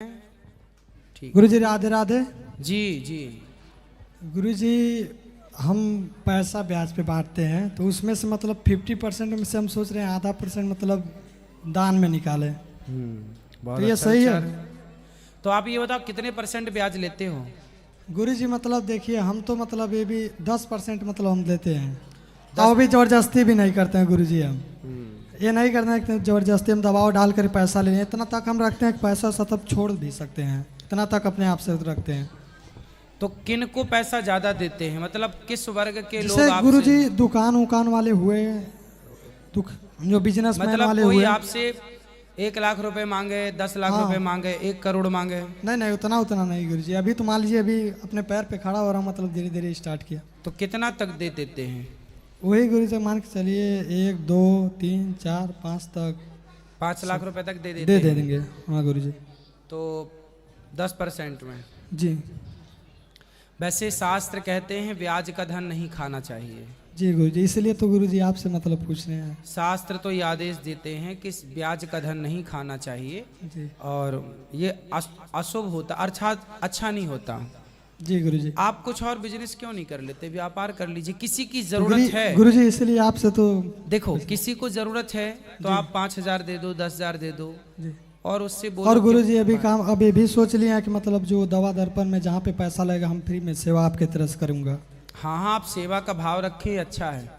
ठीक। गुरुजी राधे राधे। जी जी। गुरुजी हम पैसा ब्याज पे बांटते हैं तो उसमें से मतलब 50% में से हम सोच रहे हैं आधा % मतलब दान में निकालें। बहुत तो ये अच्छा सही विचार है। तो आप ये बताओ कितने % ब्याज लेते हो? गुरुजी मतलब देखिए हम तो मतलब ये भी 10% मतलब हम देते हैं और भी ज़बरदस्ती भी नहीं करते हैं गुरुजी। हम ये नहीं करते हैं कि ज़बरदस्ती हम दबाव डाल कर पैसा ले लें। इतना तक हम रखते हैं कि पैसा सतब छोड़ भी सकते हैं, इतना तक अपने आप से रखते हैं। तो किन को पैसा ज्यादा देते हैं, मतलब किस वर्ग के लोग जैसे आपसे? गुरुजी दुकान उकान वाले हुए, जो बिजनेसमैन मतलब वाले कोई हुए। आपसे 1 लाख रुपए मांगे, 10 लाख हाँ। रुपए मांगे, 1 करोड़ मांगे? नहीं नहीं उतना उतना नहीं गुरुजी। अभी तो मान लीजिए अभी अपने पैर पे खड़ा हो रहा हूँ, मतलब धीरे धीरे स्टार्ट किया। तो कितना तक दे देते हैं? वही गुरुजी मान के चलिए 1 2 3 4 5 तक 5 लाख रुपए तक दे देते दे हैं। देंगे। हाँ गुरुजी। तो 10% में। जी वैसे शास्त्र कहते हैं ब्याज का धन नहीं खाना चाहिए। जी गुरुजी, इसलिए तो गुरुजी आपसे मतलब पूछ रहे हैं। शास्त्र तो ये आदेश देते हैं कि ब्याज का धन नहीं खाना चाहिए जी और ये अशुभ होता, अर्थात अच्छा नहीं होता। जी गुरुजी। आप कुछ और बिजनेस क्यों नहीं कर लेते? व्यापार कर लीजिए। किसी की जरूरत है, गुरुजी इसलिए आपसे तो देखो किसी को जरूरत है तो आप 5,000 दे दो, 10,000 दे दो जी। और उससे बोलो और कि- गुरुजी अभी काम अभी भी सोच लिया है कि मतलब जो दवा दर्पण में जहाँ पे पैसा लगेगा हम फ्री में सेवा आपके तरह से करूँगा। हाँ हाँ, आप सेवा का भाव रखें, अच्छा है।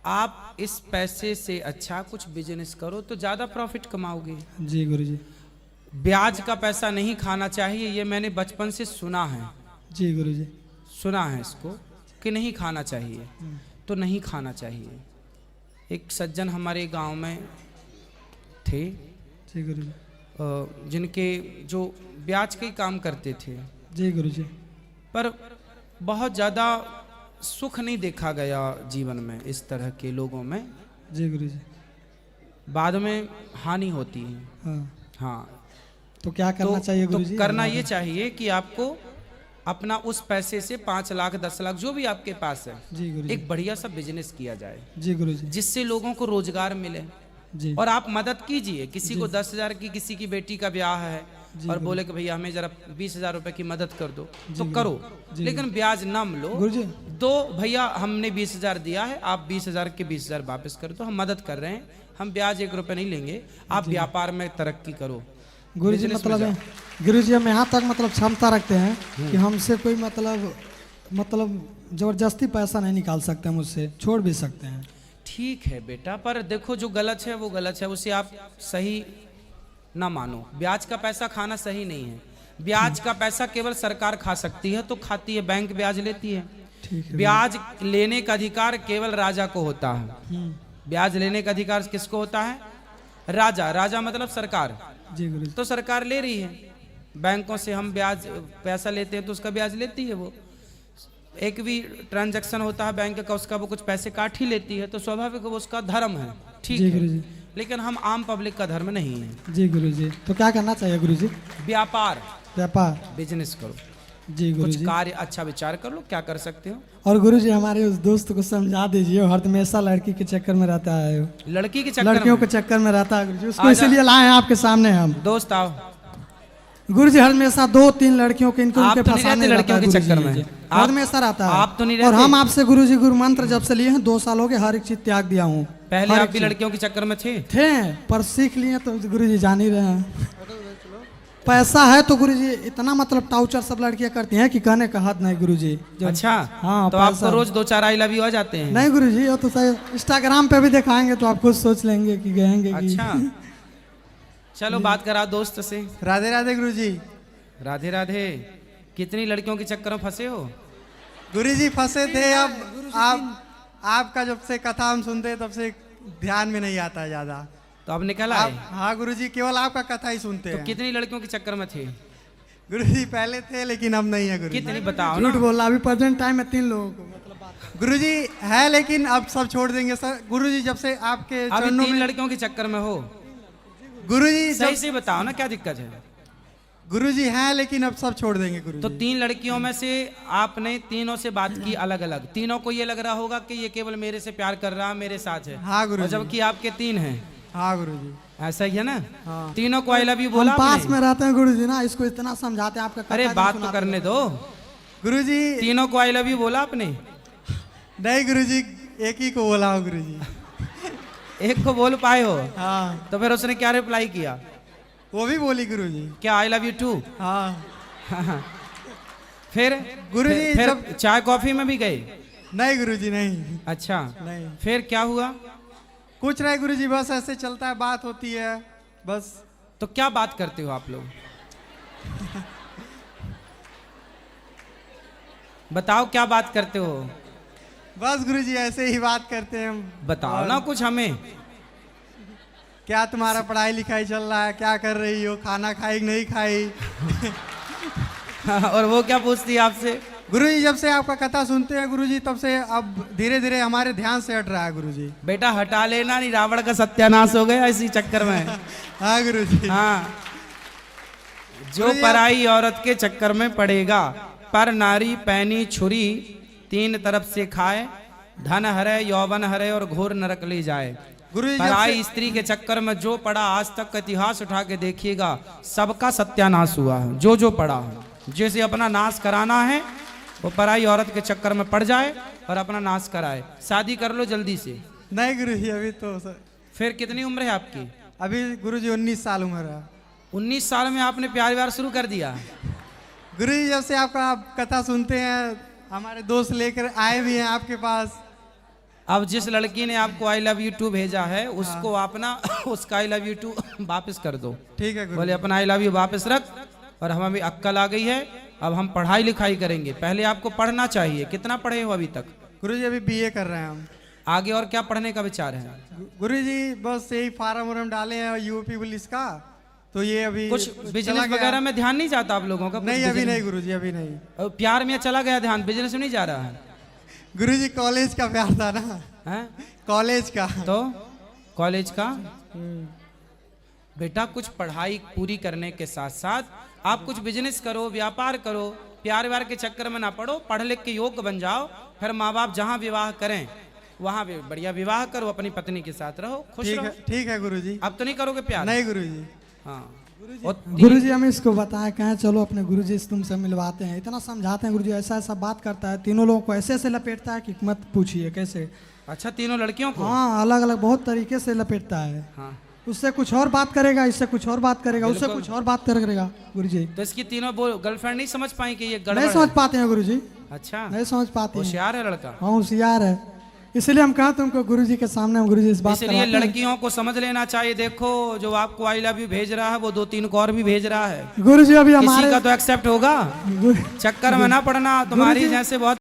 आप इस पैसे से अच्छा कुछ बिजनेस करो तो ज्यादा प्रॉफिट कमाओगे। जी गुरुजी। ब्याज का पैसा नहीं खाना चाहिए, ये मैंने बचपन से सुना है। जी गुरुजी। सुना है इसको कि नहीं खाना चाहिए, तो नहीं खाना चाहिए। एक सज्जन हमारे गांव में थे, जी गुरुजी। जिनके जो ब्याज के काम करते थे, जी गुरुजी। पर बहुत ज़्यादा सुख नहीं देखा गया जीवन में इस तरह के लोगों में। जी गुरुजी। बाद में हानि होती है। हाँ हाँ, तो क्या करना चाहिए गुरुजी? तो करना ये चाहिए कि आपको अपना उस पैसे से 5 लाख 10 लाख जो भी आपके पास है, जी गुरुजी। एक बढ़िया सा बिजनेस किया जाए जी गुरुजी। जिससे लोगों को रोजगार मिले। जी और आप मदद कीजिए। किसी को 10,000 की, किसी की बेटी का ब्याह है और बोले कि भैया हमें जरा 20,000 रुपए की मदद कर दो, तो करो, लेकिन ब्याज नम लो। गुरुजी। दो भैया हमने 20,000 दिया है, आप 20,000 के 20,000 वापस कर दो, हम मदद कर रहे हैं, हम ब्याज 1 रुपए नहीं लेंगे, आप व्यापार में तरक्की करो। गुरुजी बिजनेस में मतलब गुरुजी हम यहाँ तक मतलब क्षमता रखते हैं कि हमसे कोई मतलब जबरदस्ती पैसा नहीं निकाल सकते, हम उससे छोड़ भी सकते हैं। ठीक है बेटा, पर देखो जो गलत है वो गलत है, उसे आप सही ना मानो। ब्याज का पैसा खाना सही नहीं है। ब्याज का पैसा केवल सरकार खा सकती है, तो खाती है, बैंक ब्याज लेती है। ठीक है। ब्याज लेने का अधिकार केवल राजा को होता है। ब्याज लेने का अधिकार किसको होता है? राजा। राजा मतलब सरकार। जी गुरुजी। तो सरकार ले रही है, बैंकों से हम ब्याज पैसा लेते हैं तो उसका ब्याज लेती है। वो एक भी ट्रांजैक्शन होता है बैंक का, उसका वो कुछ पैसे काट ही लेती है, तो स्वाभाविक वो उसका धर्म है। ठीक जी है, गुरुजी। लेकिन हम आम पब्लिक का धर्म नहीं है। जी गुरुजी। तो क्या करना चाहिए गुरुजी? व्यापार, व्यापार, बिजनेस करो, जी कुछ गुरुजी। कार्य अच्छा विचार कर लो, क्या कर सकते हो। और गुरुजी हमारे उस दोस्त को समझा दीजिए, हर हमेशा लड़की के चक्कर में रहता है, लड़की के चक्कर लड़कियों में? के चक्कर में रहता है गुरुजी, उसको आजा। इसीलिए लाए हैं आपके सामने हम। दोस्त आओ। गुरुजी हर हमेशा 2-3 लड़कियों के इनको आप उनके तो नहीं फंसाने रहते रहता लड़कियों है के गुरुजी। चक्कर में? जी। आप- हर हमेशा रहता है। आप तो नहीं और रहते? हम आपसे गुरुजी गुरु मंत्र जब से लिए हैं 2 साल हो गए, हर एक चीज त्याग दिया हूँ। पहले हर आप एक भी चीज। लड़कियों के चक्कर में थे? पर सीख लिए तो गुरुजी जान ही रहे हैं। पैसा है तो गुरुजी इतना मतलब टाउचर सब लड़कियां करती हैं कि कहने का हद नहीं गुरुजी। अच्छा, हाँ, तो पैसा- आपको रोज 2-4 आई लव यू आ जाते हैं? नहीं गुरुजी, वो तो सही इंस्टाग्राम पे भी दिखाएंगे तो आप खुद सोच लेंगे कि गएंगे कि अच्छा, चलो बात करा दोस्त से। राधे राधे गुरुजी। राधे राधे। कितनी लड़कियों के चक्कर में फंसे हो? गुरुजी फंसे थे। अब आपका जब से कथा हम सुनते हैं तब से ध्यान में नहीं आता है ज्यादा। तो अब निकल आप, आए? हाँ गुरुजी, केवल आपका कथा ही सुनते तो हैं। कितनी लड़कियों के चक्कर में थे? गुरुजी पहले थे लेकिन अब नहीं है गुरुजी। कितनी बताओ ना। झूठ बोला। अभी प्रेजेंट टाइम में 3 लोगों को मतलब गुरुजी है लेकिन अब सब छोड़ देंगे सर। गुरुजी जब से आपके अभी चरणों 3 में लड़कियों के चक्कर में हो? गुरुजी सही से बताओ ना, क्या दिक्कत है? गुरुजी हैं लेकिन अब सब छोड़ देंगे गुरुजी। तो 3 लड़कियों में से आपने तीनों से बात की अलग अलग, तीनों को ये लग रहा होगा कि ये केवल मेरे से प्यार कर रहा है, मेरे साथ है। हाँ गुरुजी। और जबकि आपके 3 हैं। हाँ गुरुजी। ऐसा ही है ना? हाँ। तीनों को आई लव यू हम बोला पास आपने? में रहते हैं गुरुजी ना, इसको इतना समझाते हैं आपका अरे कथा बात नहीं तो सुनाते। करने दो। गुरुजी तीनों को आई लव यू बोला आपने? नहीं गुरुजी, एक ही को बोला हूँ गुरुजी। एक को बोल पाए हो? हाँ तो फिर उसने क्या रिप्लाई किया? वो भी बोली गुरुजी। क्या आई लव यू टू? हाँ फिर गुरुजी फिर जब चाय कॉफी में भी गए? नहीं गुरुजी नहीं अच्छा, नहीं फिर क्या हुआ? कुछ नहीं गुरुजी, बस ऐसे चलता है, बात होती है बस। तो क्या बात करते हो आप लोग? बताओ क्या बात करते हो? बस गुरुजी ऐसे ही बात करते हैं हम। बताओ और ना कुछ हमें। क्या तुम्हारा पढ़ाई लिखाई चल रहा है, क्या कर रही हो, खाना खाई कि नहीं खाई? और वो क्या पूछती है आपसे? गुरुजी जब से आपका कथा सुनते हैं गुरुजी, तब से अब धीरे धीरे हमारे ध्यान से हट रहा है गुरुजी। बेटा हटा लेना, नहीं रावण का सत्यानाश हो गया इसी चक्कर में। हाँ गुरुजी। हाँ, जो गुरुजी, पराई औरत के चक्कर में पड़ेगा, पर नारी पैनी छुरी तीन तरफ से खाए, धन हरे यौवन हरे और घोर नरक ले जाए। गुरुजी जब पराई से स्त्री के चक्कर में जो पड़ा, आज तक का इतिहास उठा के देखिएगा, सबका सत्यानाश हुआ है। जो जो पड़ा है, जैसे अपना नाश कराना है वो पराई औरत के चक्कर में पड़ जाए और अपना नाश कराए। शादी कर लो जल्दी से। नहीं गुरुजी अभी तो फिर कितनी उम्र है आपकी? अभी गुरुजी 19 साल उम्र है। 19 साल में आपने प्यार व्यार शुरू कर दिया? गुरुजी जब से आपका कथा सुनते हैं, हमारे दोस्त लेकर आए भी हैं आपके पास। अब जिस लड़की ने आपको आई लव यू टू भेजा है, उसको आप ना उसका आई लव यू टू वापस कर दो। ठीक है बोले गुरुजी। अपना आई लव यू वापस रख, और हमें भी अक्कल आ गई है, अब हम पढ़ाई लिखाई करेंगे। पहले आपको पढ़ना चाहिए। कितना पढ़े हो अभी तक? गुरुजी अभी बीए कर रहे हैं हम। आगे और क्या पढ़ने का विचार है? गुरुजी बस यही फार्म वार्म डाले हैं यूपी पुलिस का, तो ये अभी कुछ चला बिजनेस गया। वगैरह में ध्यान नहीं जाता आप लोगों का? कुछ नहीं अभी business- नहीं गुरुजी, अभी नहीं। और प्यार में चला गया ध्यान, बिजनेस में नहीं जा रहा है? गुरुजी कॉलेज का प्यार था ना, हैं? कॉलेज का। तो कॉलेज का बेटा, कुछ पढ़ाई पूरी करने के साथ साथ आप कुछ बिजनेस करो, व्यापार करो। प्यार व्यार के चक्कर में ना पड़ो, पढ़ लिख के योग्य बन जाओ। फिर माँ बाप जहाँ विवाह करें वहाँ भी बढ़िया विवाह करो, अपनी पत्नी के साथ रहो, खुश रहो। ठीक है गुरुजी। अब तो नहीं करोगे प्यार? नहीं गुरुजी। हाँ। और गुरुजी हम इसको बताए, कहें चलो अपने गुरुजी से तुमसे मिलवाते हैं, इतना समझाते हैं। गुरुजी ऐसा ऐसा बात करता है, तीनों लोगों को ऐसे ऐसे लपेटता है कि मत पूछिए कैसे। अच्छा, तीनों लड़कियों को? हाँ, अलग अलग बहुत तरीके से लपेटता है। हाँ। उससे कुछ और बात करेगा, इससे कुछ और बात करेगा, उससे बिल्कुल। कुछ और बात करेगा गुरुजी। तो इसकी तीनों गर्लफ्रेंड नहीं समझ पाई कि ये गड़बड़ नहीं समझ है? पाते हैं गुरुजी, अच्छा, नहीं समझ पाते हैं। होशियार है लड़का। हाँ होशियार है, इसलिए हम कहा तुमको गुरुजी के सामने हम गुरुजी से बात इसलिए करवाते हैं। लड़कियों को समझ लेना चाहिए। देखो, जो आपको आई लव यू भेज रहा है वो 2-3 को और भी भेज रहा है। गुरुजी अभी किसी हमारे का तो एक्सेप्ट होगा। चक्कर में ना पड़ना, तुम्हारी जैसे बहुत